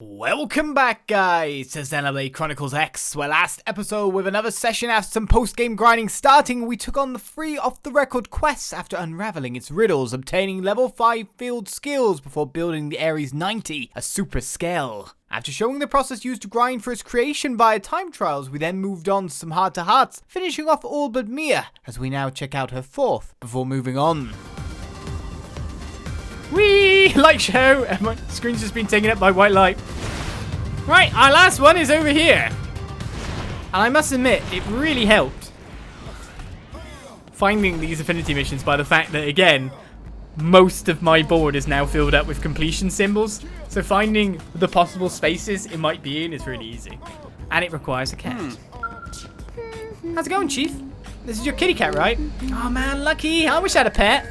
Welcome back, guys, to Xenoblade Chronicles X, where last episode with another session after some post-game grinding starting, we took on the 3 off-the-record quests after unraveling its riddles, obtaining level 5 field skills before building the Ares 90, a super Skell. After showing the process used to grind for its creation via time trials, we then moved on to some heart-to-hearts, finishing off all but Mira, as we now check out her 4th, before moving on. Whee! Light show! And my screen's just been taken up by white light. Right, our last one is over here. And I must admit, it really helped finding these affinity missions by the fact that, again, most of my board is now filled up with completion symbols. So finding the possible spaces it might be in is really easy. And it requires a cat. How's it going, Chief? This is your kitty cat, right? Oh man, lucky. I wish I had a pet.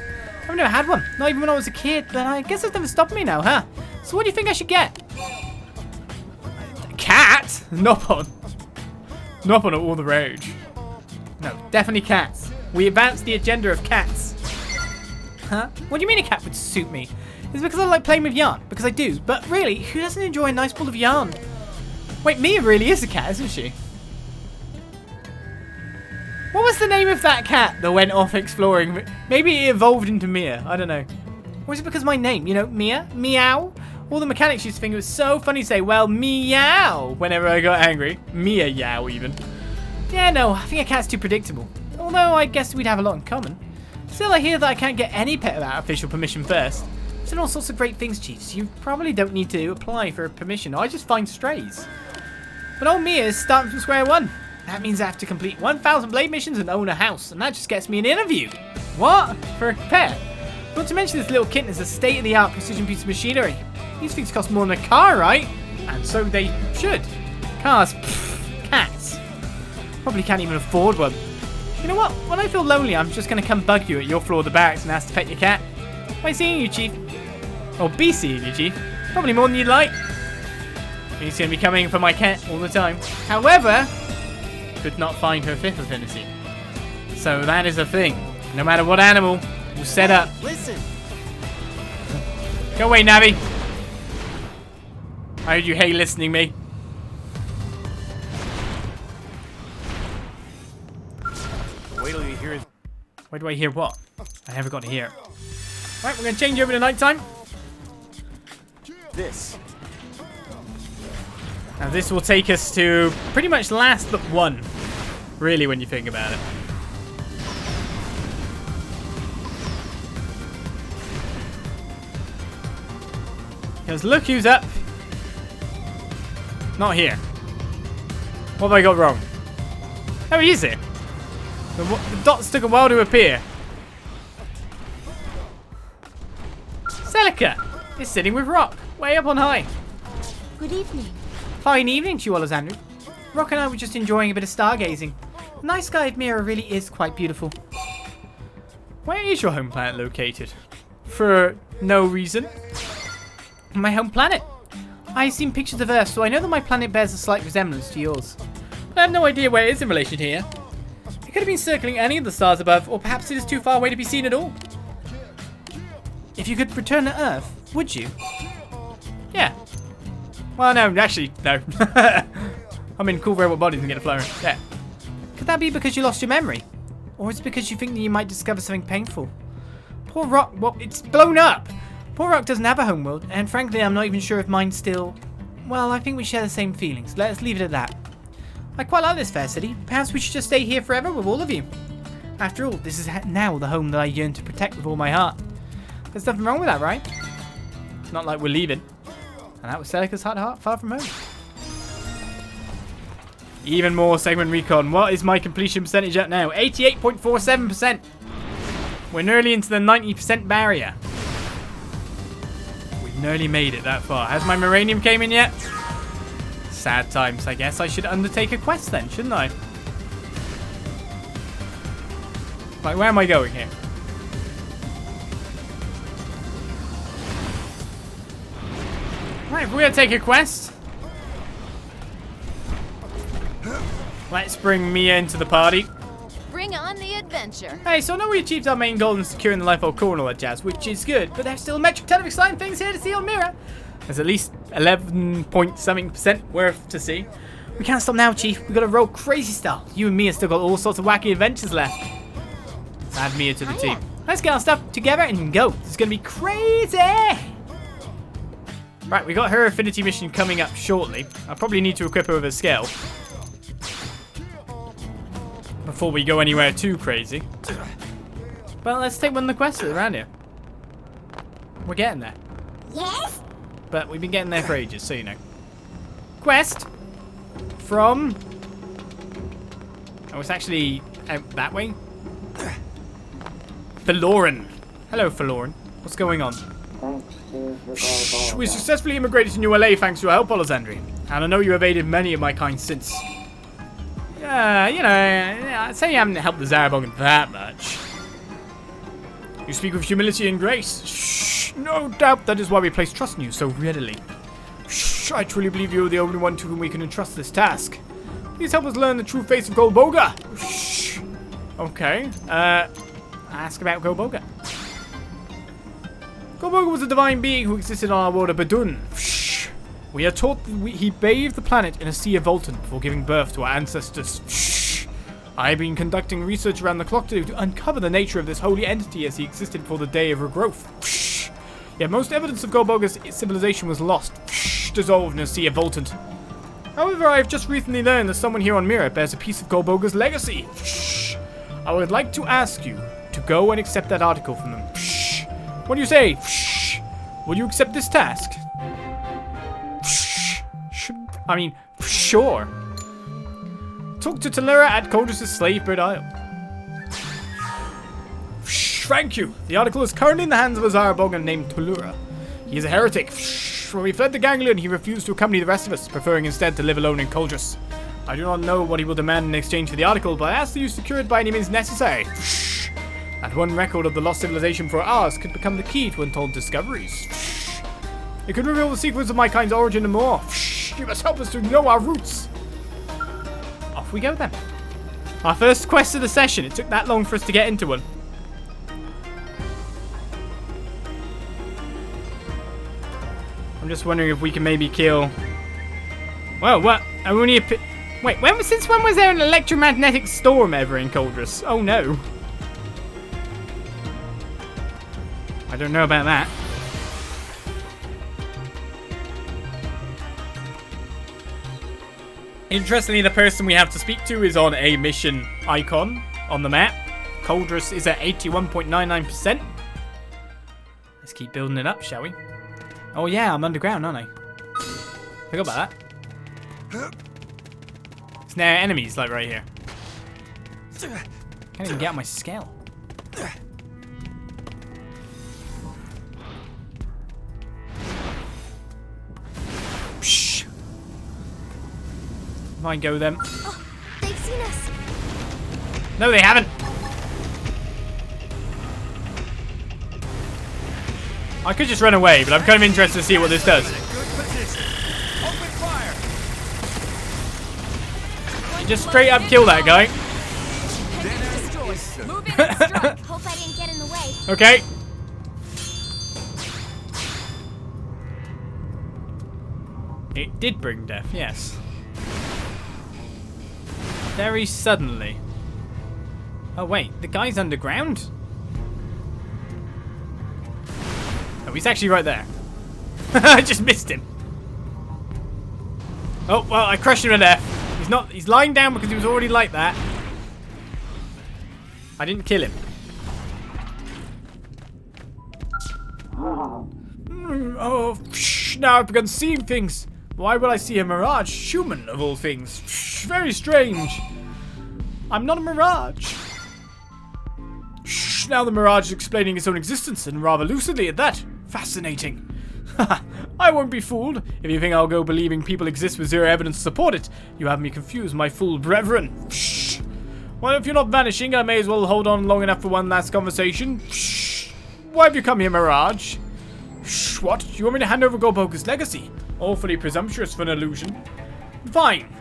I've never had one, not even when I was a kid, but I guess it's never stopped me now, huh? So what do you think I should get? A cat? Not on all the rage. No, definitely cats. We advanced the agenda of cats. Huh? What do you mean a cat would suit me? Is it because I like playing with yarn? Because I do, but really, who doesn't enjoy a nice ball of yarn? Wait, Mia really is a cat, isn't she? What was the name of that cat that went off exploring? Maybe it evolved into Mia. I don't know. Or is it because of my name? You know, Mia? Meow? All the mechanics used to think it was so funny to say, well, meow, whenever I got angry. Mia yow, even. Yeah, no, I think a cat's too predictable. Although I guess we'd have a lot in common. Still, I hear that I can't get any pet without official permission first. I've done all sorts of great things, Chiefs. You probably don't need to apply for permission. I just find strays. But old Mia is starting from square one. That means I have to complete 1,000 blade missions and own a house, and that just gets me an interview. What? For a pet? Not to mention this little kitten is a state-of-the-art precision piece of machinery. These things cost more than a car, right? And so they should. Cars, pfft, cats. Probably can't even afford one. You know what? When I feel lonely, I'm just going to come bug you at your floor of the barracks and ask to pet your cat. Why seeing you, Chief? Or be seeing you, Chief. Probably more than you'd like. He's going to be coming for my cat all the time. However, could not find her 5th affinity. So that is a thing. No matter what animal will set up. Listen. Go away, Navi. I heard you hate listening me. Wait till you hear it. Where do I hear what? I never got to hear it. Right, we're going to change over to nighttime. This. Now this will take us to pretty much last but one. Really, when you think about it. Because look who's up. Not here. What have I got wrong? Oh, he is here. The dots took a while to appear. Celica is sitting with Rock, way up on high. Good evening. Fine evening to you, Olizandri. Rock and I were just enjoying a bit of stargazing. The night sky of Mira really is quite beautiful. Where is your home planet located? For no reason. My home planet? I've seen pictures of Earth, so I know that my planet bears a slight resemblance to yours. But I have no idea where it is in relation here. It could have been circling any of the stars above, or perhaps it is too far away to be seen at all. If you could return to Earth, would you? Yeah. Well, no, actually, no. I'm in cool robot bodies and get a flyer. Yeah. Could that be because you lost your memory? Or is it because you think that you might discover something painful? Poor Rock, well, it's blown up. Poor Rock doesn't have a homeworld, and frankly, I'm not even sure if mine's still... Well, I think we share the same feelings. Let's leave it at that. I quite like this fair city. Perhaps we should just stay here forever with all of you. After all, this is now the home that I yearn to protect with all my heart. There's nothing wrong with that, right? It's not like we're leaving. And that was Celica's heart far from home. Even more segment recon. What is my completion percentage at now? 88.47%. We're nearly into the 90% barrier. We've nearly made it that far. Has my Moranium came in yet? Sad times. I guess I should undertake a quest then, shouldn't I? Like, where am I going here? Right, if we're going to take a quest, let's bring Mia into the party. Bring on the adventure. Hey, so I know we achieved our main goal in securing the Lifehold core and all that jazz, which is good, but there's still a metric ton of exciting things here to see on Mira. There's at least 11 point something % worth to see. We can't stop now, Chief. We gotta roll crazy style. You and me have still got all sorts of wacky adventures left. Add Mia to the team. Let's get our stuff together and go. It's gonna be crazy. Right, we got her affinity mission coming up shortly. I probably need to equip her with a scale before we go anywhere too crazy. But let's take one of the quests around here. We're getting there. Yes? But we've been getting there for ages, so you know. Quest from... Oh, it's actually out that way. Forlorn. Hello, Forlorn. What's going on? We successfully immigrated to New LA thanks to your help, Olizandri. And I know you evaded many of my kind since. You know, I'd say you haven't helped the Zaruboggan that much. You speak with humility and grace. Shh, no doubt that is why we place trust in you so readily. Shh, I truly believe you are the only one to whom we can entrust this task. Please help us learn the true face of Golbogga. Shh. Okay. Ask about Go-Boga. Go-Boga was a divine being who existed on our world of Badun. Shh. We are taught that he bathed the planet in a sea of Voltan before giving birth to our ancestors. Shh. I have been conducting research around the clock to uncover the nature of this holy entity as he existed before the day of regrowth. Shh. Yet most evidence of Golbogga's civilization was lost, dissolved in a sea of Voltan. However, I have just recently learned that someone here on Mira bears a piece of Golbogga's legacy. Shh. I would like to ask you to go and accept that article from them. Shh. What do you say? Shh. Will you accept this task? Shh. I mean, sure. Talk to Toluera at Cauldros' Slavebird Isle. Shh. Thank you. The article is currently in the hands of a Zaruboggan named Toluera. He is a heretic. Shh. When we fled the Ganglion, he refused to accompany the rest of us, preferring instead to live alone in Cauldros. I do not know what he will demand in exchange for the article, but I ask that you secure it by any means necessary. Shh. That one record of the lost civilization for ours could become the key to untold discoveries. Shh. It could reveal the secrets of my kind's origin and more. Shh. You must help us to know our roots. Off we go then. Our first quest of the session. It took that long for us to get into one. I'm just wondering if we can maybe kill... Well, what? Wait, since when was there an electromagnetic storm ever in Cauldros? Oh no. I don't know about that. Interestingly, the person we have to speak to is on a mission icon on the map. Cauldros is at 81.99%. Let's keep building it up, shall we? Oh yeah, I'm underground, aren't I? Forgot about that. There's now enemies, like right here. Can't even get out my scale. Psh. Might go them. Oh, they've seen us. No, they haven't. I could just run away, but I'm kind of interested to see what this does. You just straight up kill that guy. Move in and strike. Hope I didn't get in the way. Okay. It did bring death, yes. Very suddenly. Oh wait, the guy's underground? Oh, he's actually right there. I just missed him. Oh, well, I crushed him to death. He's lying down because he was already like that. I didn't kill him. Oh, now I've begun seeing things. Why would I see a mirage? Human, of all things. Very strange. I'm not a mirage. Now the mirage is explaining its own existence, and rather lucidly at that. Fascinating. I won't be fooled. If you think I'll go believing people exist with zero evidence to support it, you have me confused, my fool brethren. Well, if you're not vanishing, I may as well hold on long enough for one last conversation. Why have you come here, Mirage? What? You want me to hand over Golbogga's legacy? Awfully presumptuous for an illusion. Fine.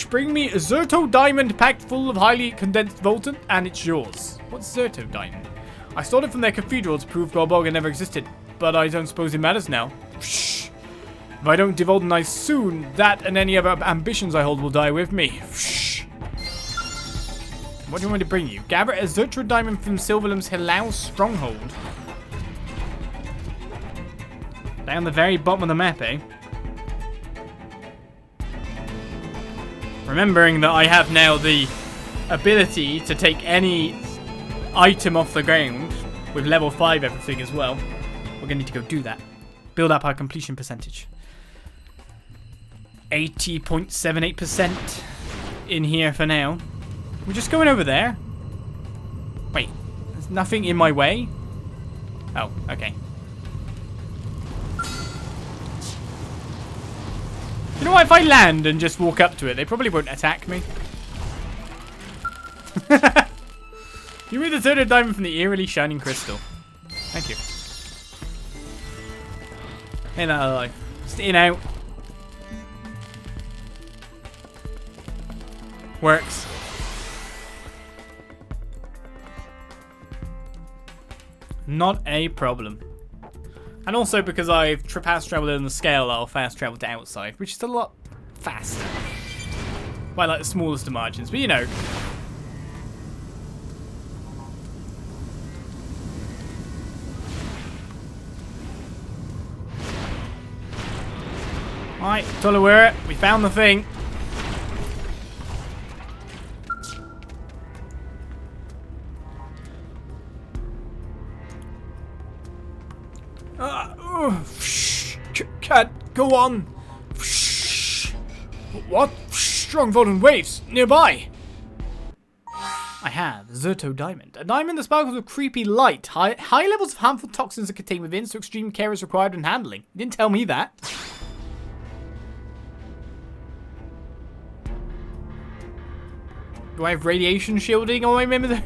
Bring me a Zerto diamond packed full of highly condensed Voltan, and it's yours. What's Zerto diamond? I stole it from their cathedral to prove Golbogga never existed, but I don't suppose it matters now. If I don't devulcanize soon, that and any other ambitions I hold will die with me. What do you want me to bring you? Gather a Zertra diamond from Silverlam's Hilau stronghold. Down the very bottom of the map, eh? Remembering that I have now the ability to take any item off the ground with level 5 everything as well. We're going to need to go do that. Build up our completion percentage. 80.78% in here for now. We're just going over there. Wait, there's nothing in my way? Oh, okay. You know what, if I land and just walk up to it, they probably won't attack me. You read the third diamond from the eerily shining crystal. Thank you. Ain't that alive? Staying out. Works. Not a problem. And also because I've fast traveled in the scale, I'll fast travel to outside, which is a lot faster. By like the smallest of margins, but you know. Alright, Toluera, we found the thing. Can't go on. What? Strong golden waves nearby. I have Zerto Diamond. A diamond that sparkles with creepy light. High levels of harmful toxins are contained within, so extreme care is required in handling. You didn't tell me that. Do I have radiation shielding on my member?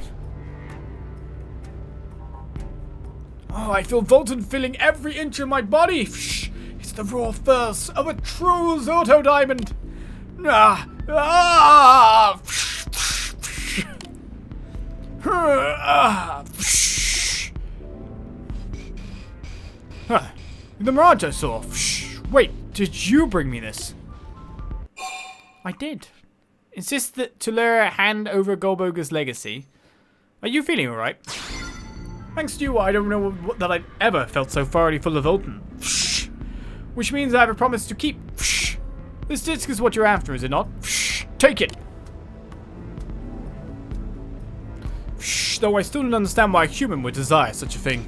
Oh, I feel Volton filling every inch of my body. It's the raw thirst of a true Zerto Diamond. The mirage I saw. Wait, did you bring me this? I did. Insist that Toluera hand over Golbogga's legacy. Are you feeling alright? Thanks to you, I don't know that I've ever felt so thoroughly full of Volton. Which means I have a promise to keep. This disc is what you're after, is it not? Take it. Though I still don't understand why a human would desire such a thing.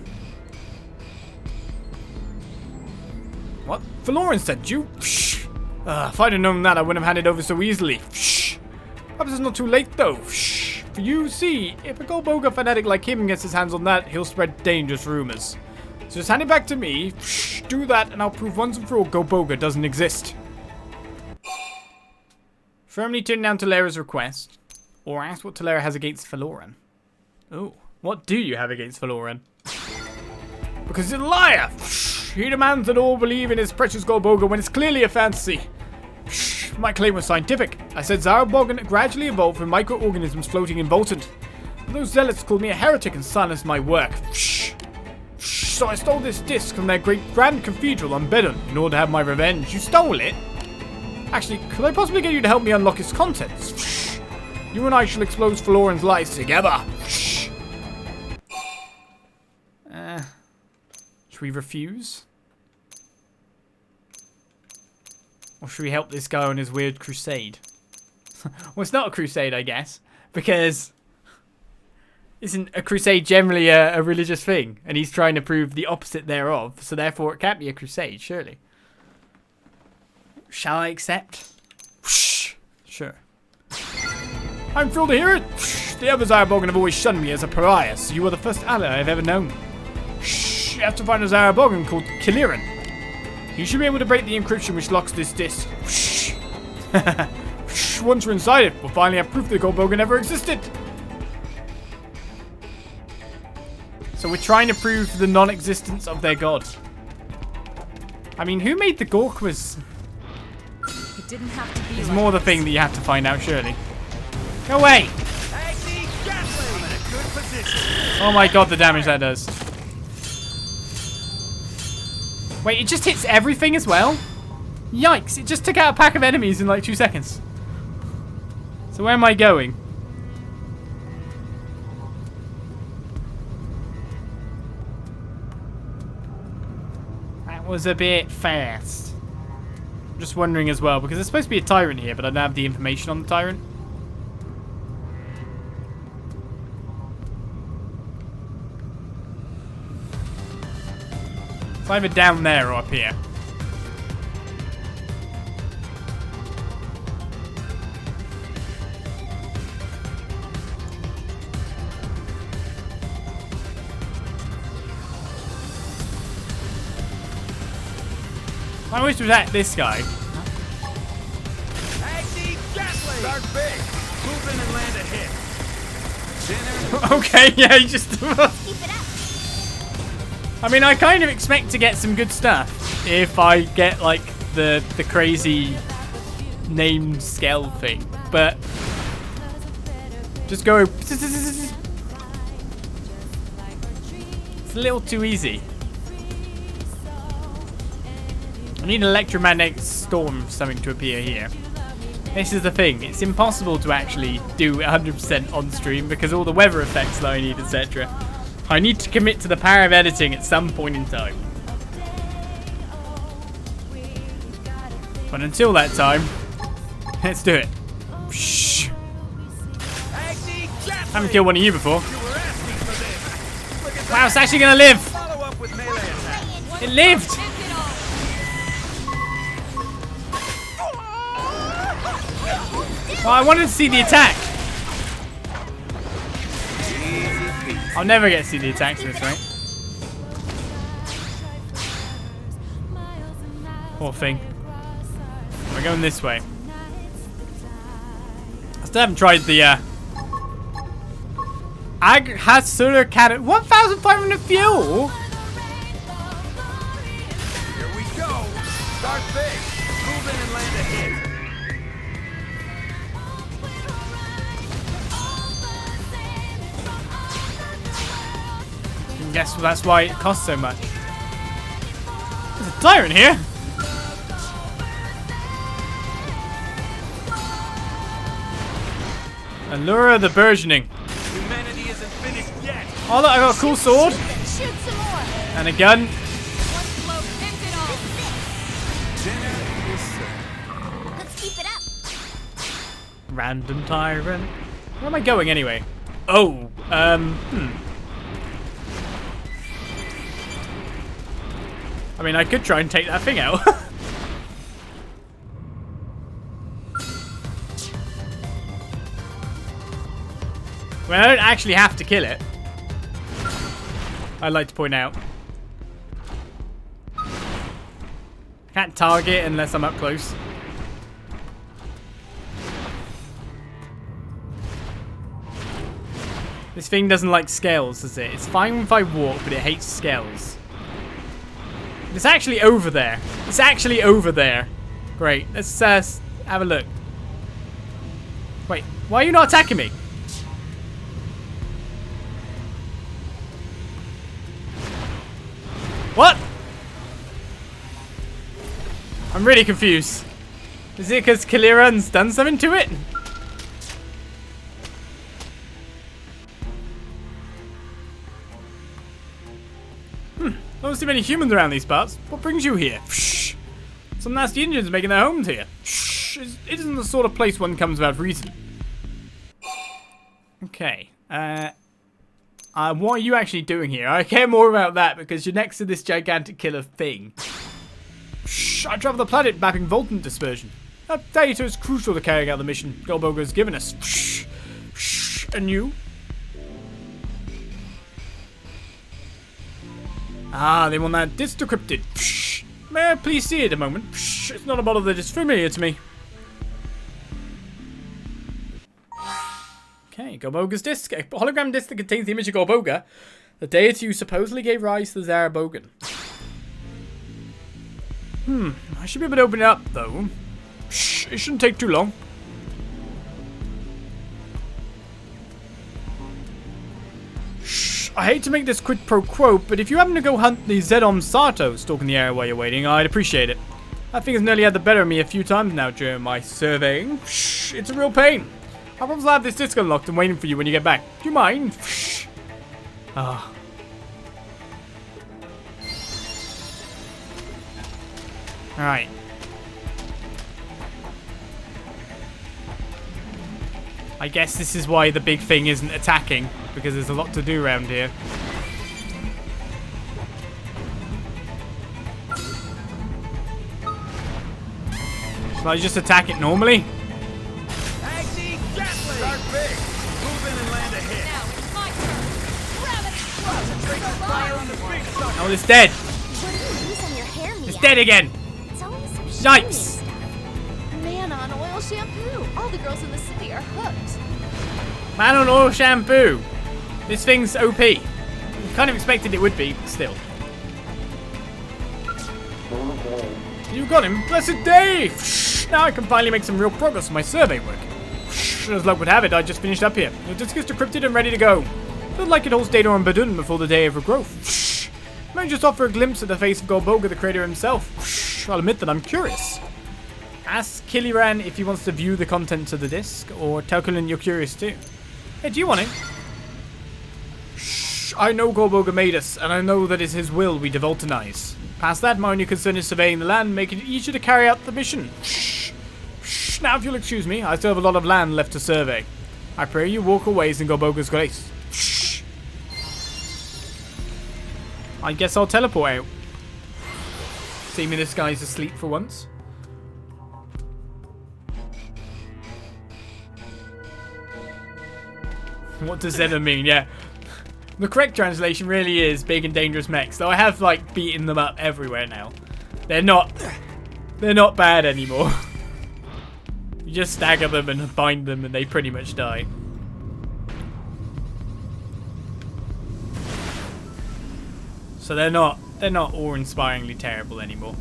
What? Valoran sent you? If I'd have known that, I wouldn't have handed over so easily. Perhaps it's not too late, though. For you see, if a Go-Boga fanatic like him gets his hands on that, he'll spread dangerous rumors. So just hand it back to me. Do that, and I'll prove once and for all Go-Boga doesn't exist. Firmly turn down Toluera's request, or ask what Toluera has against Valoran. Oh, what do you have against Valoran? Because he's a liar! He demands that all believe in his precious Golbogga when it's clearly a fantasy. My claim was scientific. I said Zaruboggan gradually evolved from microorganisms floating in Volton. Those zealots called me a heretic and silenced my work. So I stole this disc from their great grand cathedral on Bedon in order to have my revenge. You stole it? Actually, could I possibly get you to help me unlock its contents? You and I shall expose Valoran's lies together. Should we refuse? Or should we help this guy on his weird crusade? Well, it's not a crusade, I guess, because isn't a crusade generally a religious thing? And he's trying to prove the opposite thereof, so therefore it can't be a crusade, surely. Shall I accept? Sure. I'm thrilled to hear it. The other Zaruboggan have always shunned me as a pariah, so you are the first ally I've ever known. You have to find a Zaruboggan called Kiliran. You should be able to break the encryption which locks this disc. Once we're inside it, we'll finally have proof that Golbogga never existed. So we're trying to prove the non-existence of their god. I mean, who made the Gorkwas? It didn't have to be. It's more the thing that you have to find out, surely. Go away! Oh my god, the damage that does. Wait, it just hits everything as well? Yikes, it just took out a pack of enemies in like 2 seconds. So where am I going? That was a bit fast. I'm just wondering as well, because there's supposed to be a Tyrant here, but I don't have the information on the Tyrant. It's either down there or up here. I wish it was at this guy. Start big. Move in and land a hit. Okay, yeah, you just... Keep it up. I mean, I kind of expect to get some good stuff if I get, like, the crazy name Skell thing. But... just go... It's a little too easy. I need an electromagnetic storm for something to appear here. This is the thing, it's impossible to actually do 100% on stream because all the weather effects that I need, etc. I need to commit to the power of editing at some point in time. But until that time, let's do it. Shh. I haven't killed one of you before. Wow, it's actually gonna live! It lived! Well, I wanted to see the attack. I'll never get to see the attacks in this, right? Poor thing. We're going this way. I still haven't tried the Ag has solar cannon. 1,500 fuel? Here we go. Start big. Move in and land a hit. I guess that's why it costs so much. There's a Tyrant here. Allura the burgeoning. Humanity isn't finished yet. Oh look, I got a cool sword. Shoot some more. And a gun. One blow ends it all. Let's keep it up. Random Tyrant. Where am I going anyway? Oh, I mean, I could try and take that thing out. I mean, I don't actually have to kill it. I'd like to point out. I can't target unless I'm up close. This thing doesn't like Skells, does it? It's fine if I walk, but it hates Skells. It's actually over there. It's actually over there. Great. Let's have a look. Wait, why are you not attacking me? What? I'm really confused. Is it because Kaliran's done something to it? Don't see many humans around these parts. What brings you here? Shh. Some nasty Indians making their homes here. Shh. It isn't the sort of place one comes without reason. Okay. What are you actually doing here? I care more about that because you're next to this gigantic killer thing. Shh. I travel the planet mapping Voltan dispersion. That data is crucial to carrying out the mission Golbogga has given us. Shh. Shh. And you? Ah, they want that decrypted. Psh. May I please see it a moment? Psh. It's not a model that is familiar to me. Okay, Golbogga's disc. A hologram disc that contains the image of Golbogga, the deity who supposedly gave rise to the Zaruboggan. I should be able to open it up, though. Psh. It shouldn't take too long. I hate to make this quid pro quo, but if you happen to go hunt the Zedom Sato stalking the area while you're waiting, I'd appreciate it. That thing has nearly had the better of me a few times now during my surveying. It's a real pain. I'll probably have this disc unlocked and waiting for you when you get back. Do you mind? Ah. Alright. I guess this is why the big thing isn't attacking, because there's a lot to do around here. Shall I just attack it normally? Start big. Move in and land a hit. Now it's my turn. Grab it. Concentrate your fire on the big sucker. Oh, it's dead. What do you use on your hair, Mia? It's dead again. It's always so Yikes. shiny and stuff. Man on oil shampoo. All the girls in the city are hooked. Man on oil shampoo. This thing's OP. Kind of expected it would be, but still. You got him. Blessed day. Now I can finally make some real progress on my survey work. As luck would have it, I just finished up here. The disc is decrypted and ready to go. Feels like it holds data on Badun before the day of regrowth. May just offer a glimpse at the face of Golbogga, the creator himself. I'll admit that I'm curious. Ask Killiran if he wants to view the contents of the disc, or tell Cullen you're curious too. Hey, do you want it? I know Go-Boga made us, and I know that it's his will we devoltanize. Past that, my only concern is surveying the land, making it easier to carry out the mission. Now, if you'll excuse me, I still have a lot of land left to survey. I pray you walk a ways in Golbogga's grace. I guess I'll teleport out. See me, this guy's asleep for once. What does Zeta mean? Yeah. The correct translation really is big and dangerous mechs, though I have, like, beaten them up everywhere now. They're not bad anymore. You just stagger them and bind them and they pretty much die. So they're not awe-inspiringly terrible anymore.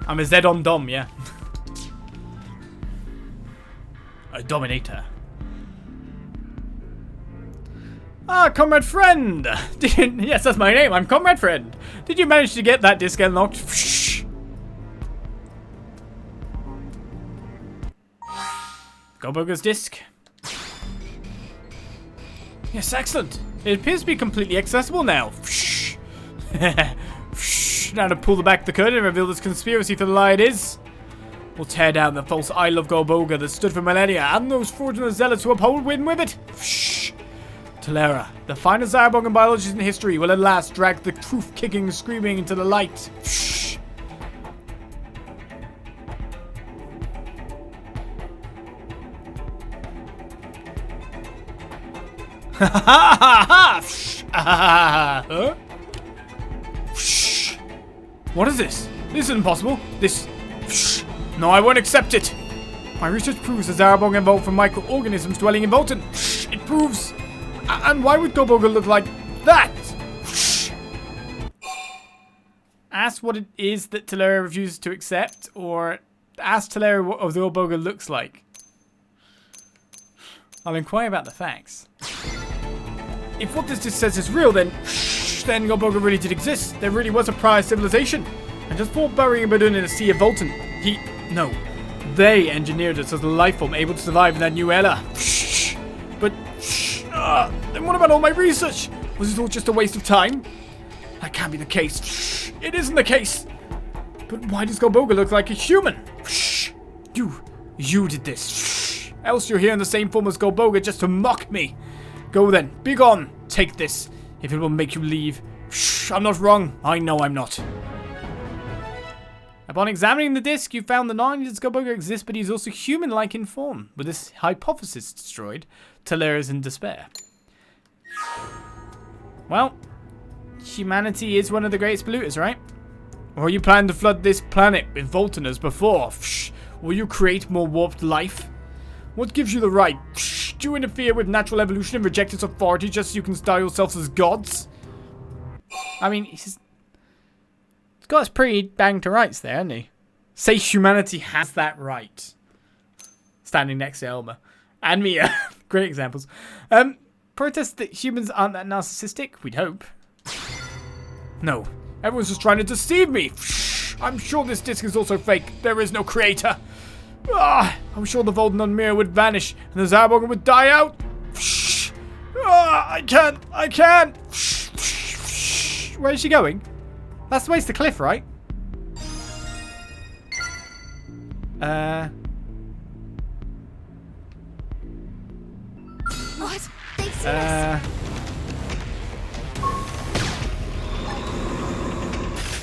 I'm a Zedon Dom, yeah. A Dominator. Ah, Comrade Friend! Yes, that's my name. I'm Comrade Friend. Did you manage to get that disc unlocked? Golbogga's disc. Yes, excellent. It appears to be completely accessible now. Now to pull back the curtain and reveal this conspiracy for the lie it is. We'll tear down the false Isle of Golbogga that stood for millennia, and those fraudulent zealots who uphold win with it. Toluera, the finest Zaruboggan biologist in history, will at last drag the truth kicking and screaming into the light. Huh? What is this? This is impossible. This... No, I won't accept it. My research proves that Zaruboggan evolved from microorganisms dwelling in Volton. It proves... And why would Go-Boga look like that? Ask what it is that Toluera refuses to accept, or ask Toluera what the Go-Boga looks like. I'll inquire about the facts. If what this just says is real, then Go-Boga really did exist. There really was a prior civilization. And just for burying Badun in a sea of Volton, they engineered us as a life form able to survive in that new era. But, then what about all my research? Was it all just a waste of time? That can't be the case. It isn't the case. But why does Golbogga look like a human? You did this. Else you're here in the same form as Golbogga just to mock me. Go then, be gone. Take this, if it will make you leave. I'm not wrong. I know I'm not. Upon examining the disc, you found that not only does Go-Boga exist, but he's also human-like in form. With this hypothesis destroyed, Toluera's in despair. Well, humanity is one of the greatest polluters, right? Or you plan to flood this planet with Voltoners before? Will you create more warped life? What gives you the right? Do you interfere with natural evolution and reject its authority just so you can style yourselves as gods? I mean, he's got us pretty bang to rights there, hasn't he? Say humanity has that right. Standing next to Elma. And Mia. Great examples. protest that humans aren't that narcissistic? We'd hope. No. Everyone's just trying to deceive me. I'm sure this disc is also fake. There is no creator. I'm sure the Volden Mira would vanish and the Zaruboggan would die out. I can't. Where is she going? That's the way to the cliff, right? What? They've seen us.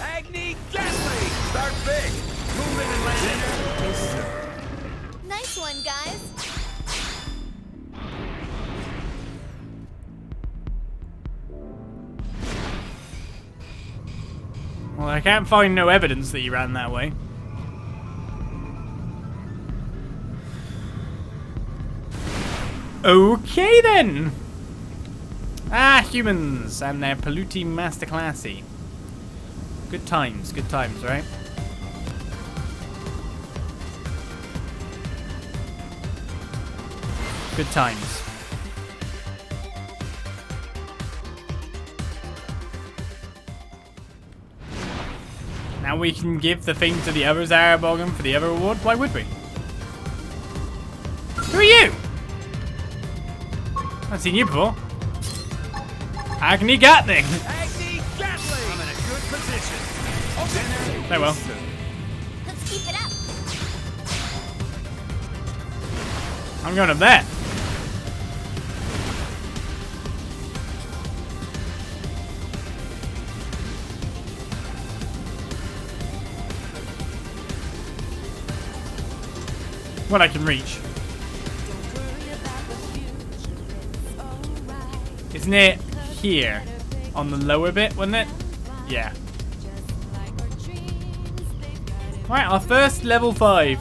Agni Ghastly! Start big! Move in and land it. Nice one, guys. Well, I can't find no evidence that you ran that way. Okay then. Humans and their polluting masterclassy. Good times, right? Good times. Now we can give the thing to the other Zaruboggan for the other reward? Why would we? Who are you? I've seen you before. Agni Gatling. Agni Ghastly! I'm in a good position. Okay. Very well. Let's keep it up. I'm going up there. What I can reach. Isn't it here? On the lower bit, wasn't it? Yeah. Right, our first level 5.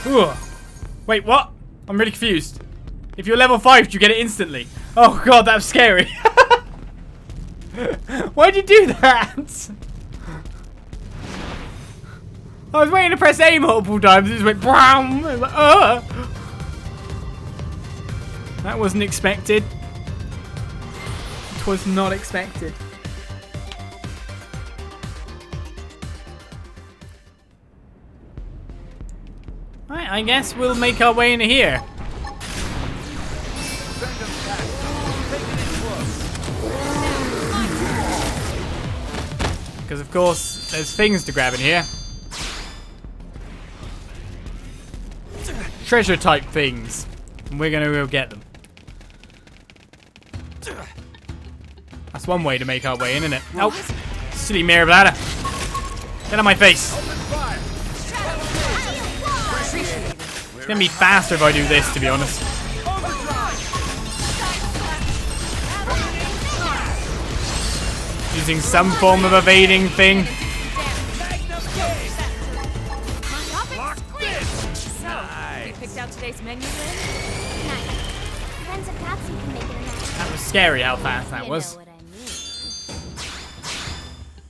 Ooh. Wait, what? I'm really confused. If you're level 5, do you get it instantly? Oh god, that's scary. Why'd you do that? I was waiting to press A multiple times. It just went BRAM! I was like, That wasn't expected. It was not expected. Right, I guess we'll make our way into here. Send them back. Taking it close. Because of course, there's things to grab in here. Treasure type things. And we're gonna go get them. That's one way to make our way in, isn't it? Oh, silly Mira bladder. Get on my face. Open fire. It's gonna be faster if I do this, to be honest. Using some form of evading thing. Picked out today's menu then? Nice. Friends of Patsy can make it a night. That was scary how fast that was.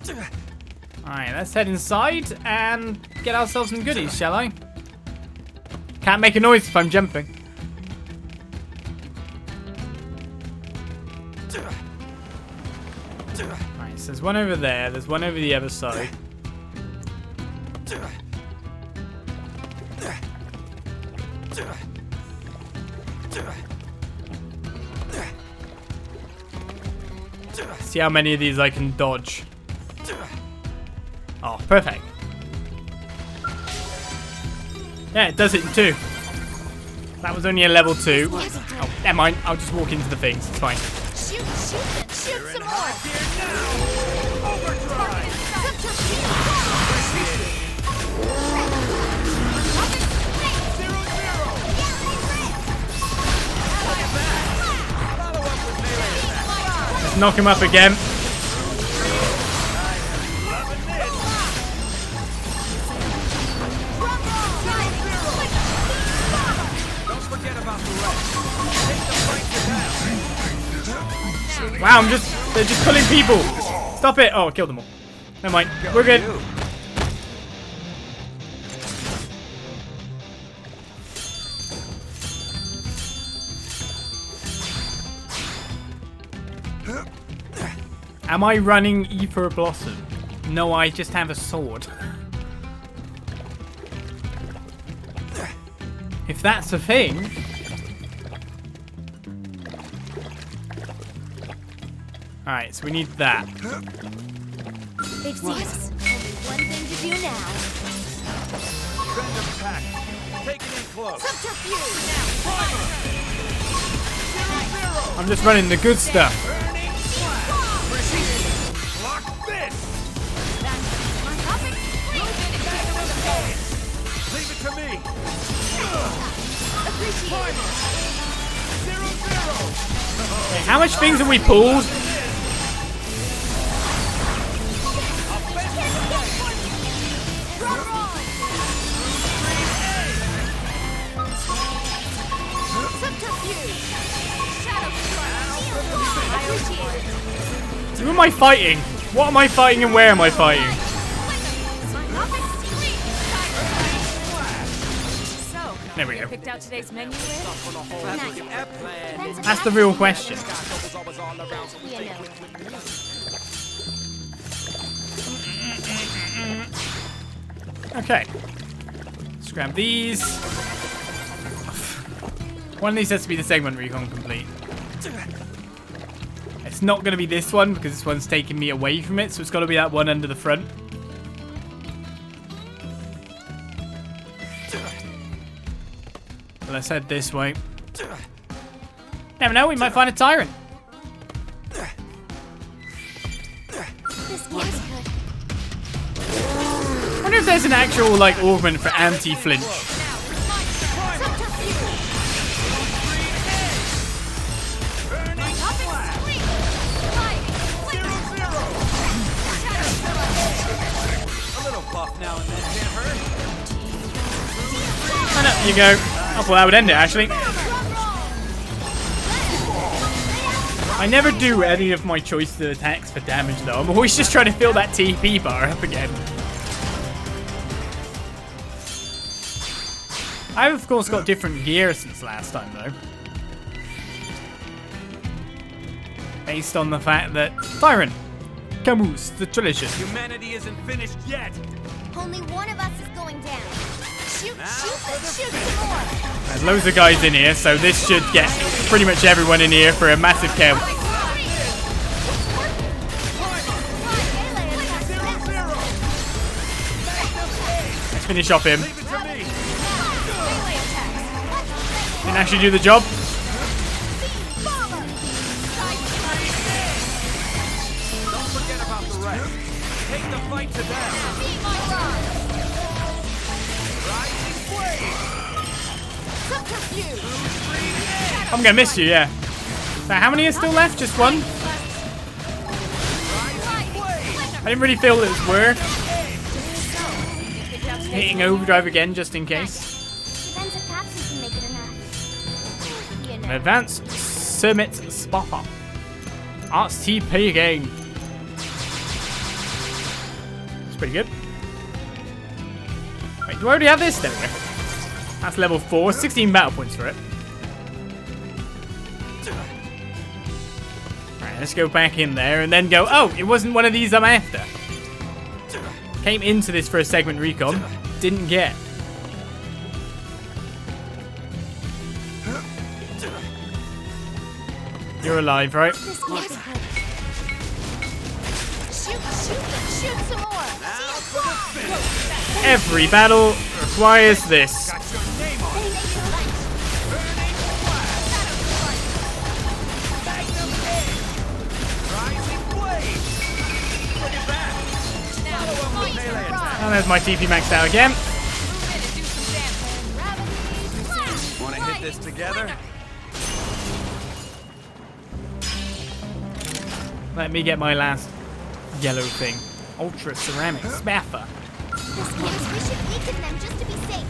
You know what I mean. Alright, let's head inside and get ourselves some goodies, shall I? Can't make a noise if I'm jumping. Alright, so there's one over there, there's one over the other side. See how many of these I can dodge. Oh, perfect. Yeah, it does it in 2. That was only a level 2. Oh, never mind. I'll just walk into the things. It's fine. Shoot some more. Let's knock him up again. Wow, they're just killing people. Stop it. Oh, I killed them all. Never mind. We're good. Am I running Ether Blossom? No, I just have a sword. If that's a thing. Alright, so we need that. They've seen us. Only one thing to do now. Defend the pack. Take it in close. Subterfuge now. I'm just running the good stuff. Burning flash. Block this. Leave it to me. Appreciate it. 0-0. Wait, how much things have we pulled? Who am I fighting? What am I fighting and where am I fighting? So, There we go. picked out today's menu with? That's the real question. Okay. Let's grab these. One of these has to be the segment recon complete. It's not going to be this one because this one's taking me away from it, so it's got to be that one under the front. Well, let's head this way. Never know, we might find a Tyrant. This feels good. I wonder if there's an actual, like, augment for anti-flinch. Now and then can't hurt. And up you go. Oh, well, that would end it, actually. I never do any of my choice of attacks for damage, though. I'm always just trying to fill that TP bar up again. I've, of course, got different gear since last time, though. Based on the fact that Tyrant, Camus, the tradition. Humanity isn't finished yet. Only one of us is going down. Shoot some more. There's loads of guys in here, so this should get pretty much everyone in here for a massive kill. Let's finish off him. Leave it to me. Didn't actually do the job. Don't forget about the rest. Take the fight to them. Rising flame. I'm gonna miss you, yeah. So how many are still left? Just one? I didn't really feel it was worth hitting overdrive again just in case. Depends if Patsy can make it or not. You An know. advanced summit spotter. Arts TP again. It's pretty good. Wait, do I already have this? There we go. That's level 4, 16 battle points for it. Alright, let's go back in there and then go, oh, it wasn't one of these I'm after. Came into this for a segment recon, didn't get. You're alive, right? This feels good. Shoot some more. Every battle requires this. Got your name on it. Rising flame. Bring it back. And there's my TP maxed out again. Want to hit this together? Let me get my last yellow thing. Ultra ceramic spaffer. This feels we should weaken them just to be safe.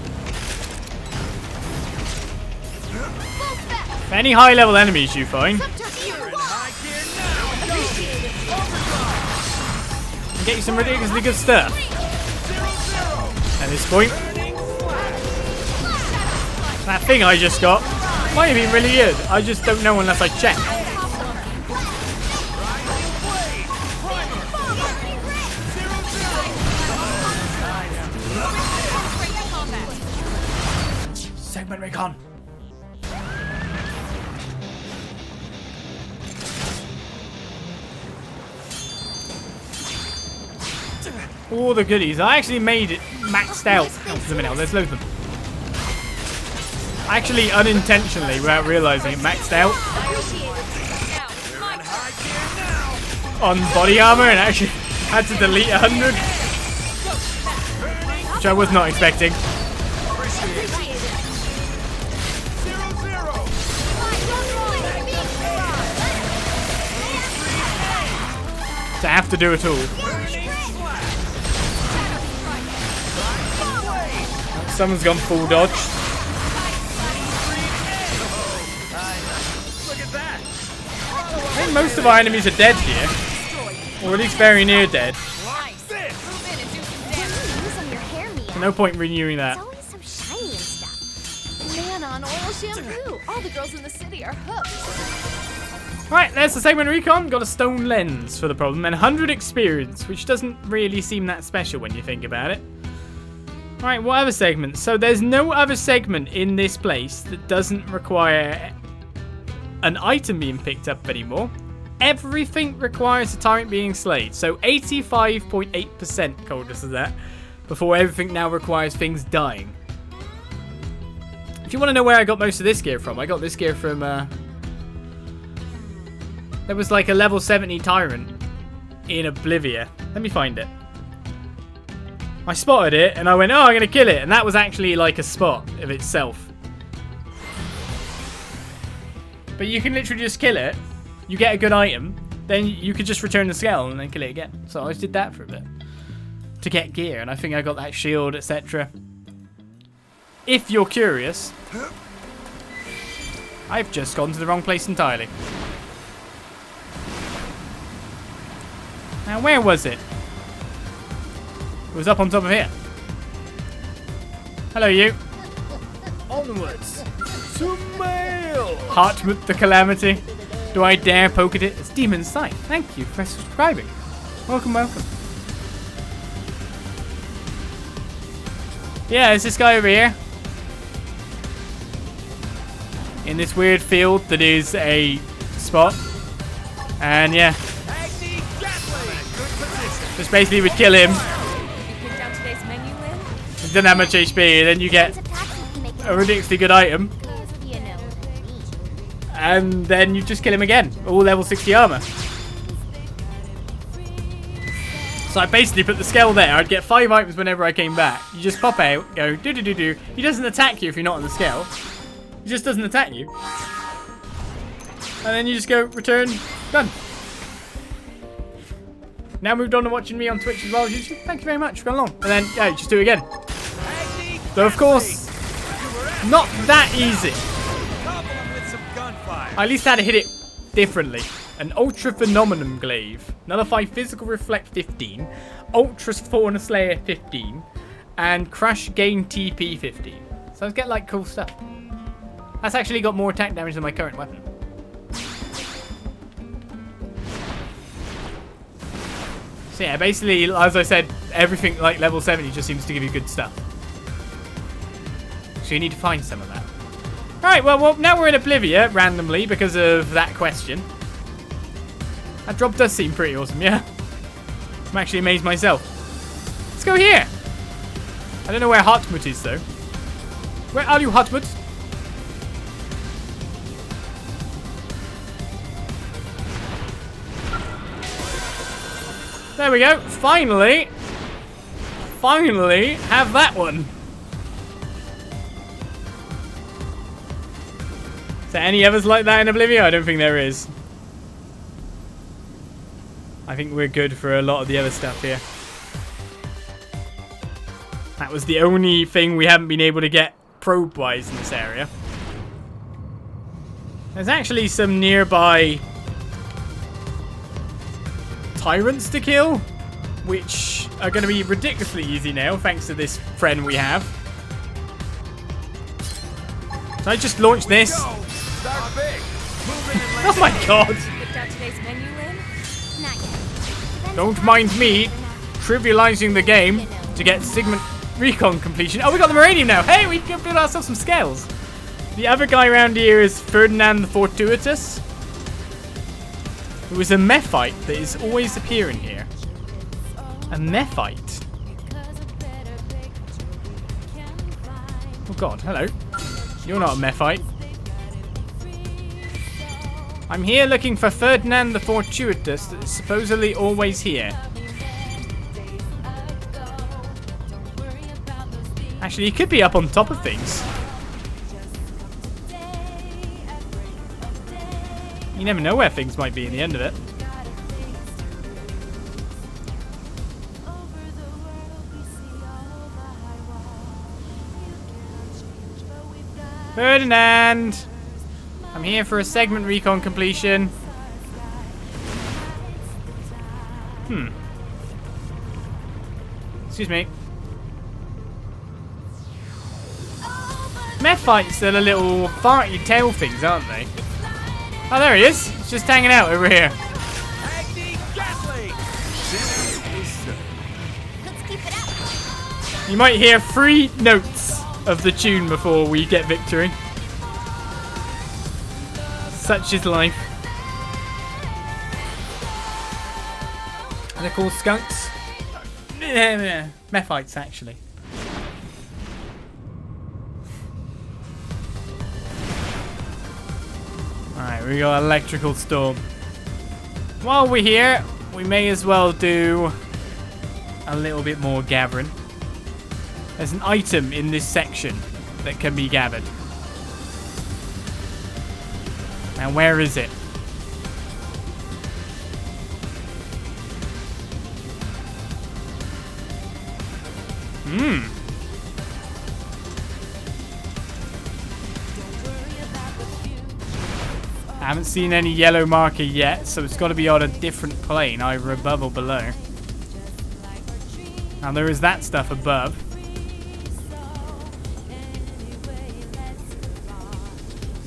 Full step. For any high level enemies you find, Subterfuge. High gear now. can get you some ridiculously good stuff. At this point, that thing I just got might have been really good. I just don't know unless I check. Segment recon. All the goodies. I actually made it maxed out. There's loads of them. Actually, unintentionally, without realizing it, maxed out on body armor and actually had to delete 100. Which I was not expecting. To have to do it all. Someone's gone full dodge. I think most of our enemies are dead here. Or at least very near dead. So no point renewing that. It's always so shiny and stuff. Man on oil shampoo. All the girls in the city are hooked. Right, there's the segment recon. Got a stone lens for the problem and 100 experience, which doesn't really seem that special when you think about it. Right, what other segments? So there's no other segment in this place that doesn't require an item being picked up anymore. Everything requires a tyrant being slayed. So 85.8% Cauldros of that before everything now requires things dying. If you want to know where I got most of this gear from, I got this gear from... there was like a level 70 tyrant in Oblivia. Let me find it. I spotted it and I went, oh, I'm going to kill it. And that was actually like a spot of itself. But you can literally just kill it. You get a good item. Then you could just return the Skell and then kill it again. So I just did that for a bit. To get gear. And I think I got that shield, etc. If you're curious. I've just gone to the wrong place entirely. Now where was it? It was up on top of here. Hello, you. Onwards. To mail. Heartmut the Calamity. Do I dare poke at it? It's Demon's Sight. Thank you for subscribing. Welcome, welcome. Yeah, there's this guy over here. In this weird field that is a spot. And yeah. Just basically would kill him. He doesn't have much HP, then you get a ridiculously good item. And then you just kill him again. All level 60 armor. So I basically put the Skell there. I'd get 5 items whenever I came back. You just pop out, go do-do-do-do. He doesn't attack you if you're not on the Skell. He just doesn't attack you. And then you just go, return, done. Now moved on to watching me on Twitch as well as YouTube. Thank you very much for going along. And then, yeah, just do it again. So, of course, not that easy. I at least had to hit it differently. An Ultra Phenomenon Glaive. Nullify Physical Reflect 15. Ultra Fauna Slayer 15. And Crush Gain TP 15. So I was getting like cool stuff. That's actually got more attack damage than my current weapon. So yeah, basically, as I said, everything like level 70 just seems to give you good stuff. So you need to find some of that. Alright, well, now we're in Oblivia, randomly, because of that question. That drop does seem pretty awesome, yeah? I'm actually amazed myself. Let's go here. I don't know where Heartmut is, though. Where are you, Heartmut? There we go. Finally have that one. Is there any others like that in Oblivia? I don't think there is. I think we're good for a lot of the other stuff here. That was the only thing we haven't been able to get probe-wise in this area. There's actually some nearby Tyrants to kill, which are going to be ridiculously easy now, thanks to this friend we have. So I just launched this. Oh my god! Don't mind me trivializing the game to get segment recon completion. Oh, we got the Meridian now. Hey, we can build ourselves some Skells. The other guy around here is Ferdinand the Fortuitous, who is a mephite that is always appearing here. A mephite. Oh god, hello. You're not a mephite. I'm here looking for Ferdinand the Fortuitous that is supposedly always here. Actually, he could be up on top of things. You never know where things might be in the end of it. Ferdinand! I'm here for a segment recon completion. Excuse me. Mephites are the little farty tail things, aren't they? Oh, there he is. He's just hanging out over here. Let's keep it up. You might hear 3 notes of the tune before we get victory. Such is life. They're called skunks. Mephites, actually. Alright, we got electrical storm. While we're here, we may as well do a little bit more gathering. There's an item in this section that can be gathered. Now, where is it? I haven't seen any yellow marker yet, so it's got to be on a different plane, either above or below. Now, there is that stuff above.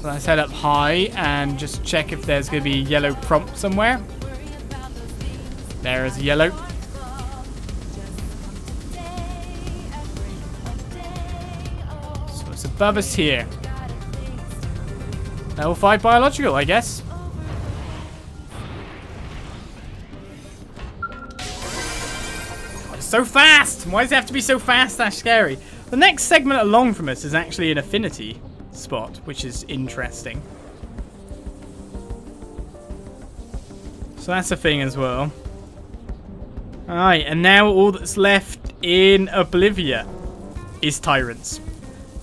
So let's head up high and just check if there's going to be a yellow prompt somewhere. There is a yellow. So it's above us here. Level 5 biological, I guess. Oh, it's so fast! Why does it have to be so fast? That's scary. The next segment along from us is actually an affinity spot, which is interesting. So that's a thing as well. Alright, and now all that's left in Oblivia is Tyrants.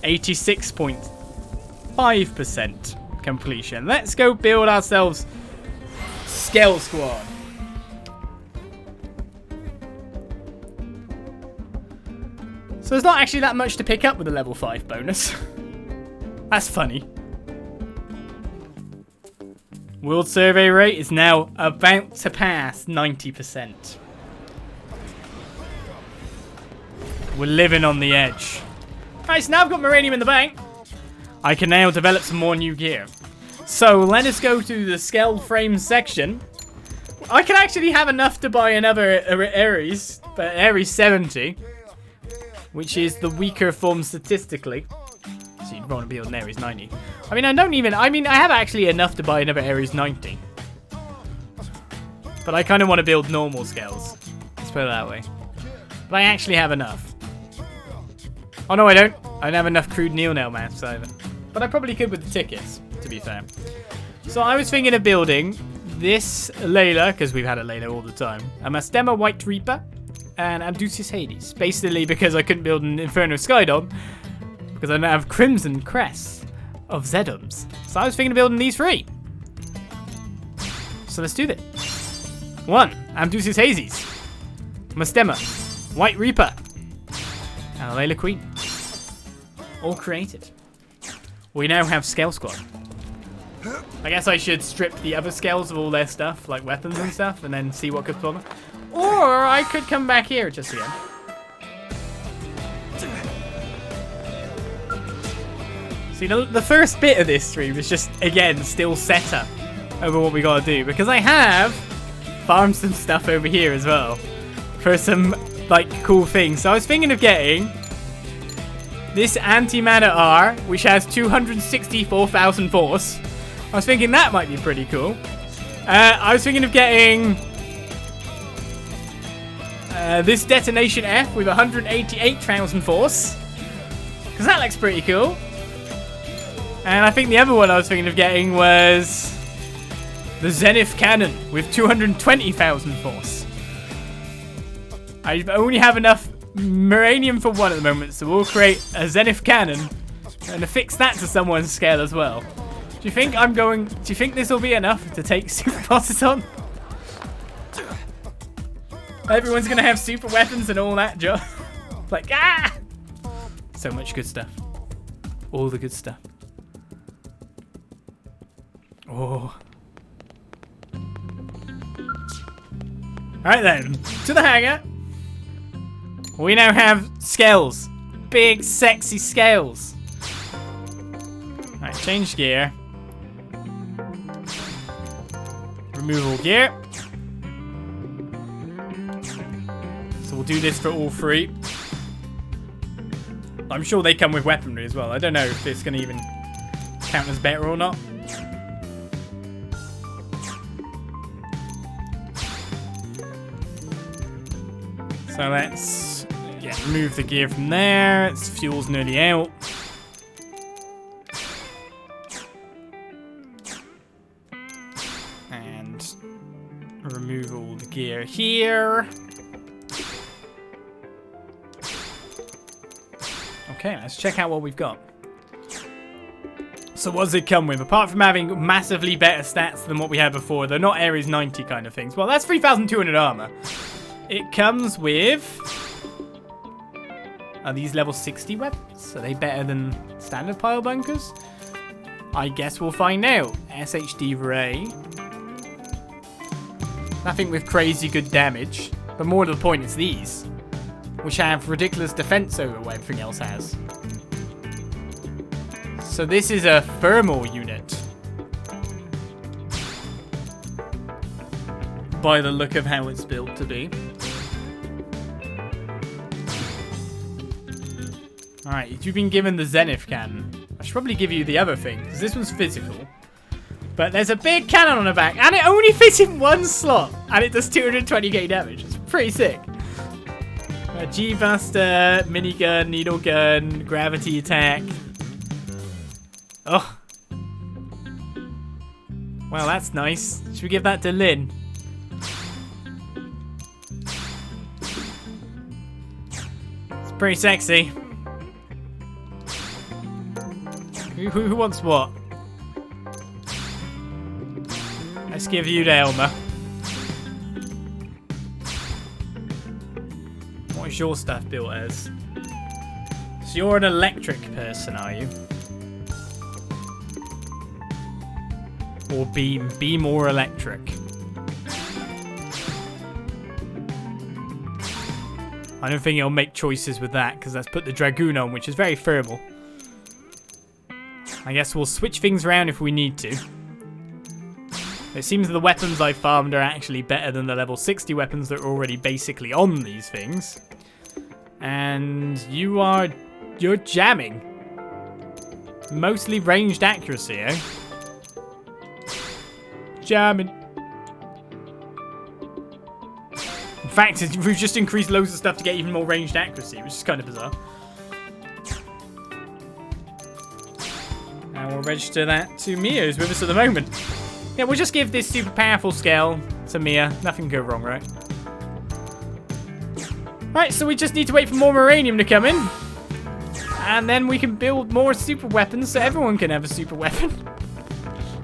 86.5% completion. Let's go build ourselves Skells Squad. So there's not actually that much to pick up with a level 5 bonus. That's funny. World survey rate is now about to pass 90%. We're living on the edge. Alright, so now I've got Moranium in the bank. I can now develop some more new gear. So let us go to the Skell frame section. I can actually have enough to buy another Ares, but Ares 70, which is the weaker form statistically. So you'd want to build an Ares 90. I mean, I have actually enough to buy another Ares 90. But I kind of want to build normal Skells. Let's put it that way. But I actually have enough. Oh no, I don't. I don't have enough crude Neil-Nail maps either. But I probably could with the tickets, to be fair. So I was thinking of building this Layla, because we've had a Layla all the time. A Mastema White Reaper and Abducius Hades. Basically because I couldn't build an Inferno Skydom, because I don't have Crimson Crest of Zedums. So I was thinking of building these 3. So let's do this. 1. Abducius Hades. Mastema White Reaper. And a Layla Queen. All created. We now have Skell Squad. I guess I should strip the other Skells of all their stuff, like weapons and stuff, and then see what could spawn them. Or I could come back here just again. See, the first bit of this stream is just, again, still setup over what we gotta do. Because I have farmed some stuff over here as well. For some, like, cool things. So I was thinking of getting this antimatter R, which has 264,000 force. I was thinking that might be pretty cool. I was thinking of getting this detonation F with 188,000 force, because that looks pretty cool. And I think the other one I was thinking of getting was the Zenith Cannon with 220,000 force. I only have enough Miranium for one at the moment, so we'll create a Zenith Cannon and affix that to someone's scale as well. Do you think this will be enough to take super bosses on? Everyone's gonna have super weapons and all that, Joe. Like, ah! So much good stuff. All the good stuff. Oh. Alright then, to the hangar. We now have Skells. Big, sexy Skells. Alright, change gear. Remove all gear. So we'll do this for all three. I'm sure they come with weaponry as well. I don't know if this can even count as better or not. So let's remove the gear from there. Its fuel's nearly out. And remove all the gear here. Okay, let's check out what we've got. So what does it come with? Apart from having massively better stats than what we had before, they're not Ares 90 kind of things. Well, that's 3,200 armor. It comes with... Are these level 60 weapons? Are they better than standard pile bunkers? I guess we'll find out. SHD Ray. Nothing with crazy good damage. But more to the point, it's these, which have ridiculous defense over what everything else has. So this is a thermal unit. By the look of how it's built to be. Alright, you've been given the Zenith Cannon. I should probably give you the other thing, because this one's physical. But there's a big cannon on the back, and it only fits in one slot, and it does 220k damage. It's pretty sick. G-Buster, minigun, needle gun, gravity attack. Oh. Well, that's nice. Should we give that to Lynn? It's pretty sexy. Who wants what? Let's give you the Elmer. What is your stuff built as? So you're an electric person, are you? Or beam or electric? I don't think it'll make choices with that, because let's put the Dragoon on, which is very thermal. I guess we'll switch things around if we need to. It seems the weapons I farmed are actually better than the level 60 weapons that are already basically on these things. And you're jamming. Mostly ranged accuracy, eh? Jamming. In fact, we've just increased loads of stuff to get even more ranged accuracy, which is kind of bizarre. And we'll register that to Mia, who's with us at the moment. Yeah, we'll just give this super powerful scale to Mia. Nothing can go wrong, right? Right, so we just need to wait for more Miranium to come in. And then we can build more super weapons so everyone can have a super weapon.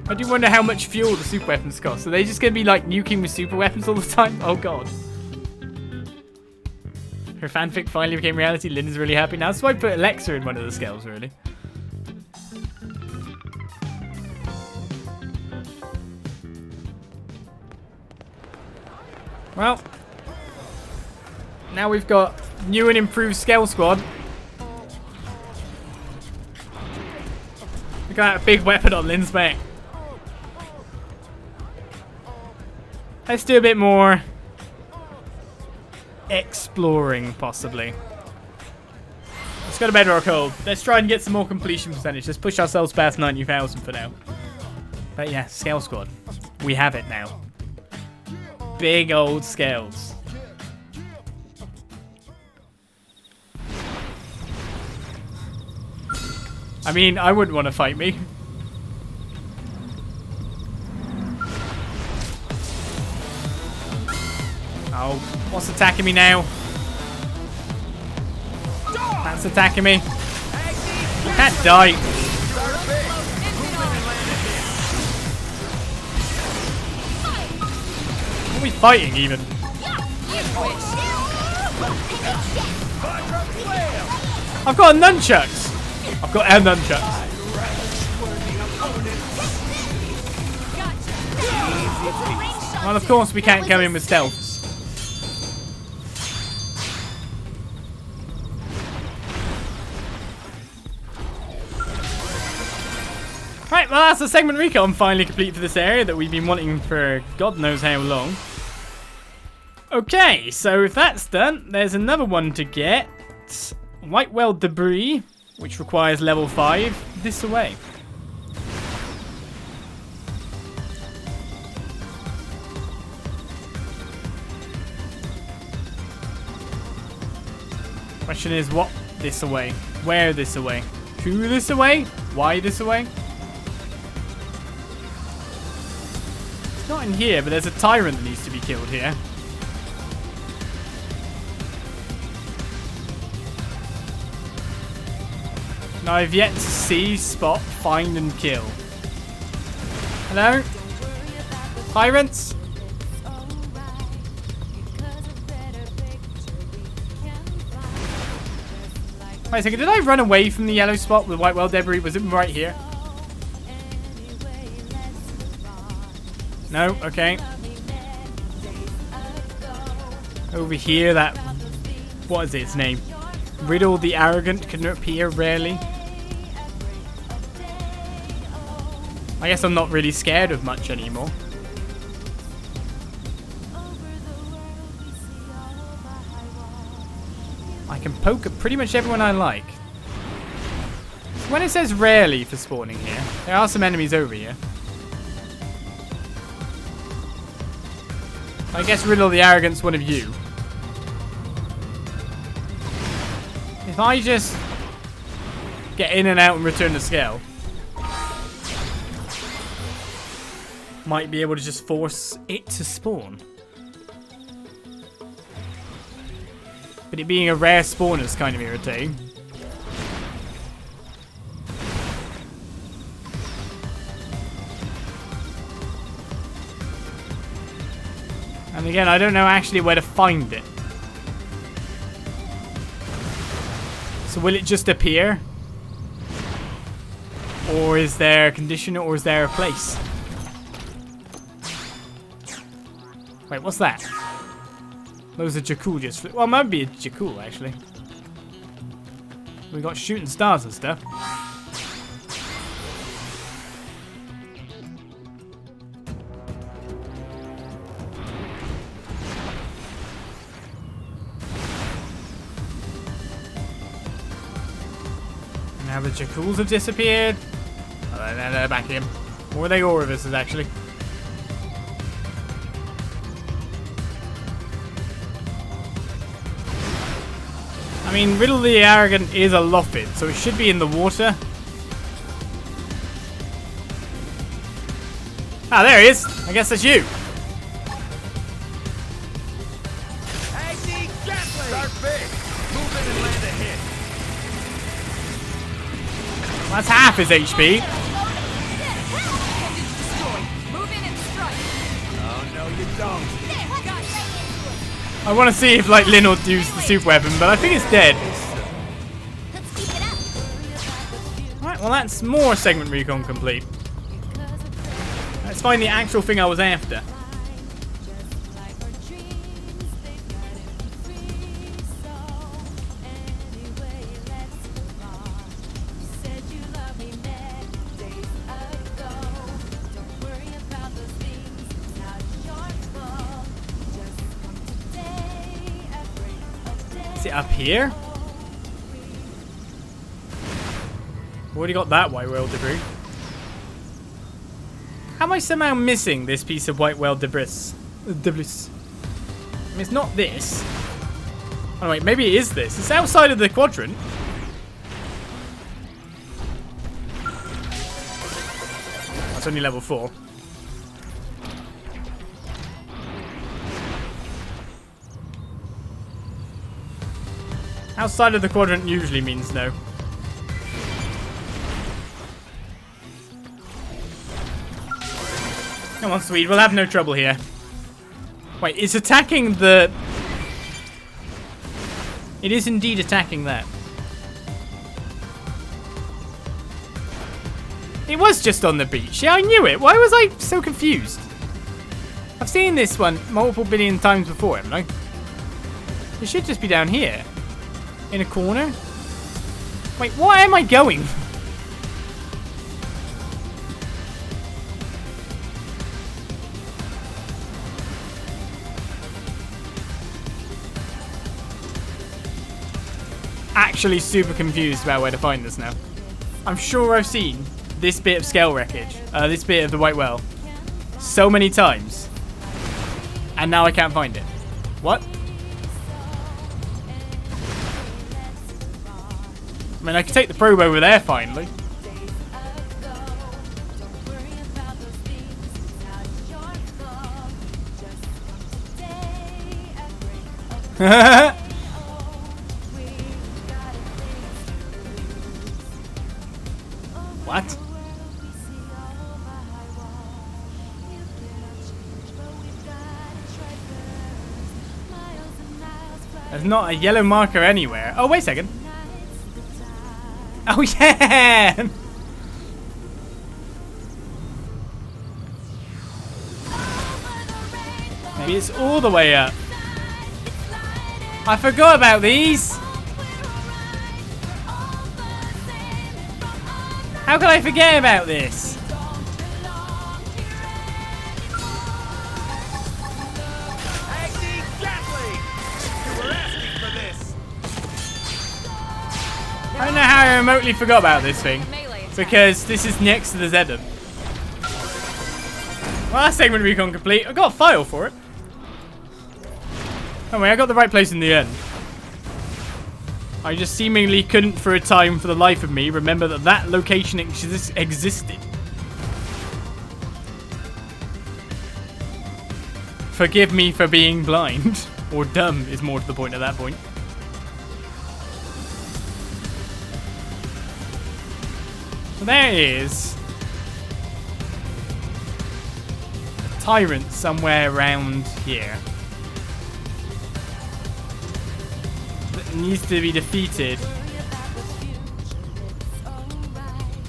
I do wonder how much fuel the super weapons cost. Are they just going to be like nuking with super weapons all the time? Oh god. Her fanfic finally became reality. Lynn's really happy now. So I put Alexa in one of the scales, really. Well, now we've got new and improved Scale Squad. Look at that big weapon on Lynn's back. Let's do a bit more exploring, possibly. Let's Let's go to Bedrock Hold. Let's try and get some more completion percentage. Let's push ourselves past 90,000 for now. But yeah, Scale Squad. We have it now. Big old Scales. I mean, I wouldn't want to fight me. Oh, what's attacking me now? That's attacking me. I can't die. What are we fighting even? I've got nunchucks. I've got air nunchucks. Well, of course we can't come in with stealth. Right, well that's the segment recon finally complete for this area that we've been wanting for God knows how long. Okay, so if that's done, there's another one to get. White Well Debris, which requires level 5, this away. Question is, what this away? Where this away? Who this away? Why this away? It's not in here, but there's a Tyrant that needs to be killed here. Now I've yet to see, spot, find and kill. Hello? Tyrants? Wait a second, did I run away from the yellow spot with White Well Debris? Was it right here? No, okay. Over here, that... What is its name? Riddle the Arrogant can appear rarely. I guess I'm not really scared of much anymore. I can poke at pretty much everyone I like. When it says rarely for spawning here, there are some enemies over here. I guess Riddle the Arrogant's one of you. If I just get in and out and return the scale, might be able to just force it to spawn. But it being a rare spawn is kind of irritating. And again, I don't know actually where to find it. So will it just appear? Or is there a condition, or is there a place? Wait, what's that? Those are Jakul just... Well, it might be a Jakul, actually. We got shooting stars and stuff. Now the Jakuls have disappeared. Oh, they're back in. Or are they Orifices, actually? I mean, Riddle the Arrogant is a Lophid, so it should be in the water. Ah, there he is. I guess that's you. Start big. Move in and land a hit. That's half his HP. Move in and strike. Oh, no, you don't. I want to see if, like, Lin will use the super weapon, but I think it's dead. Let's keep it up. Alright, well, that's more segment recon complete. Let's find the actual thing I was after. Is it up here? Already got that white whale debris. How am I somehow missing this piece of white whale debris? I mean, it's not this. Oh wait, maybe it is this. It's outside of the quadrant. That's only level 4. Outside of the quadrant usually means no. Come on, Swede. We'll have no trouble here. Wait, it's attacking the... It is indeed attacking that. It was just on the beach. Yeah, I knew it. Why was I so confused? I've seen this one multiple billion times before, haven't I? It should just be down here. In a corner? Wait, where am I going? Actually super confused about where to find this now. I'm sure I've seen this bit of scale wreckage, this bit of the white whale, so many times. And now I can't find it. What? I mean, I could take the probe over there finally. What? There's not a yellow marker anywhere. Oh, wait a second. Oh, yeah! Maybe it's all the way up. I forgot about these. How could I forget about this? I don't know how I remotely forgot about this thing. Because this is next to the Zedum. Well, that segment recon complete. I got a file for it. Oh wait, I got the right place in the end. I just seemingly couldn't for a time for the life of me remember that that location existed. Forgive me for being blind. Or dumb is more to the point at that point. So there is a Tyrant somewhere around here. That needs to be defeated.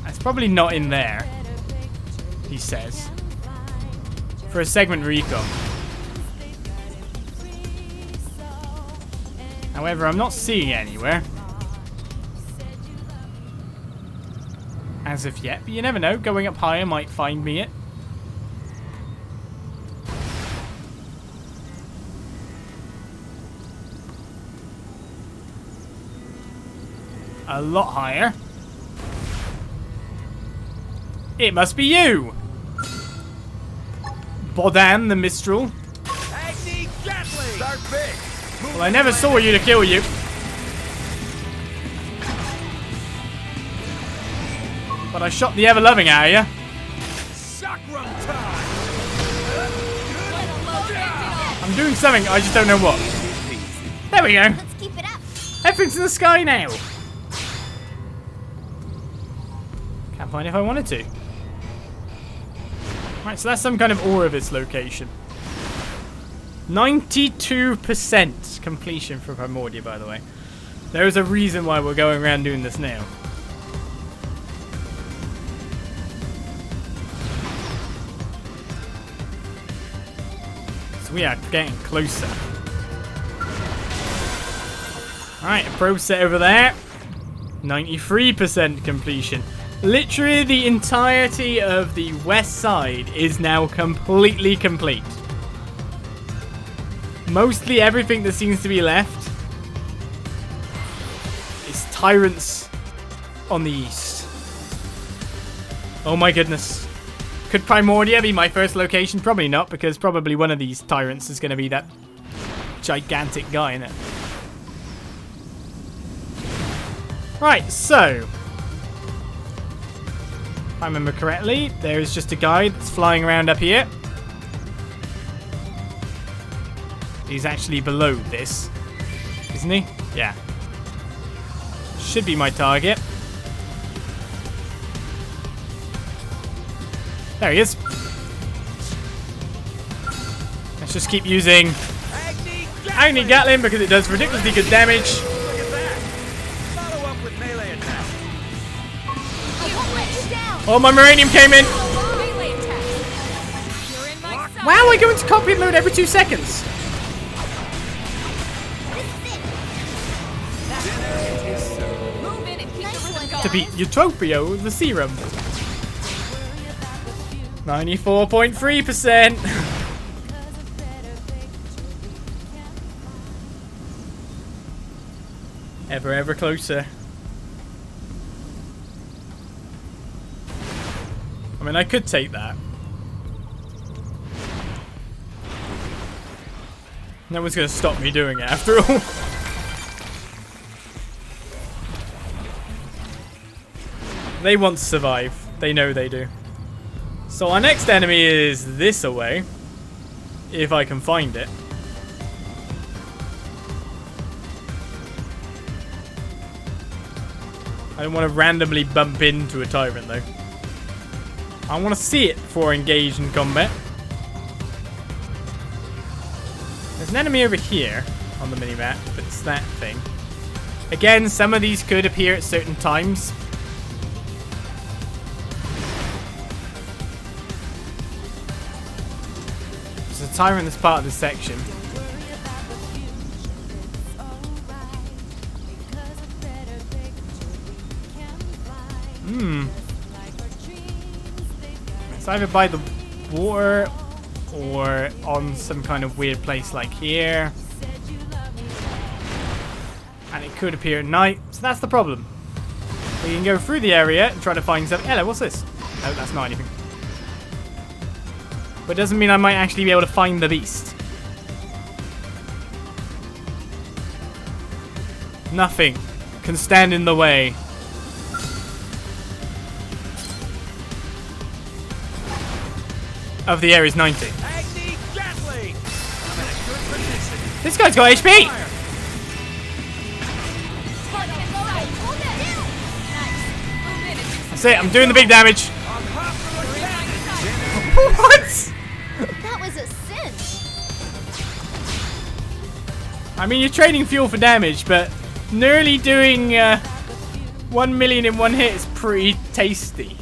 It's probably not in there, he says. For a segment recon. However, I'm not seeing it anywhere. As of yet, but you never know. Going up higher might find me it. A lot higher. It must be you! Bodan the Mistral. Well, I never saw you to kill you. But I shot the ever-loving out of you. I'm doing something, I just don't know what. There we go. Let's keep it up. Everything's in the sky now. Can't find it if I wanted to. Right, so that's some kind of Oribus location. 92% completion for Primordia, by the way. There is a reason why we're going around doing this now. So we are getting closer. Alright, a probe set over there. 93% completion. Literally the entirety of the west side is now completely complete. Mostly everything that seems to be left is Tyrants on the east. Oh my goodness. Could Primordia be my first location? Probably not, because probably one of these tyrants is going to be that gigantic guy in it. Right, so if I remember correctly, there is just a guy that's flying around up here. He's actually below this, isn't he? Yeah. Should be my target. There he is. Let's just keep using Agni Gatling because it does ridiculously good damage. Look at that. Follow up with melee attack. Oh, my Moranium came in. Melee attack. You're in my sight. Wow, I go into cockpit mode every 2 seconds. Move in and keep the rhythm going. To beat Utopia with the serum. 94.3%. Ever closer. I mean, I could take that. No one's going to stop me doing it after all. They want to survive. They know they do. So our next enemy is this away. If I can find it. I don't want to randomly bump into a tyrant though. I want to see it before I engage in combat. There's an enemy over here on the minimap, but it's that thing. Again, some of these could appear at certain times. There's a tyrant that's part of this section. It's either by the water or on some kind of weird place like here. And it could appear at night, so that's the problem. We can go through the area and try to find something. Hello, what's this? No, that's not anything. But it doesn't mean I might actually be able to find the beast. Nothing can stand in the way. Of the area's 90. Agni Gatling. I'm in a good position. This guy's got HP! That's it, I'm doing the big damage. I'm hot for attack. What? That was a cinch. I mean, you're trading fuel for damage, but nearly doing 1 million in one hit is pretty tasty.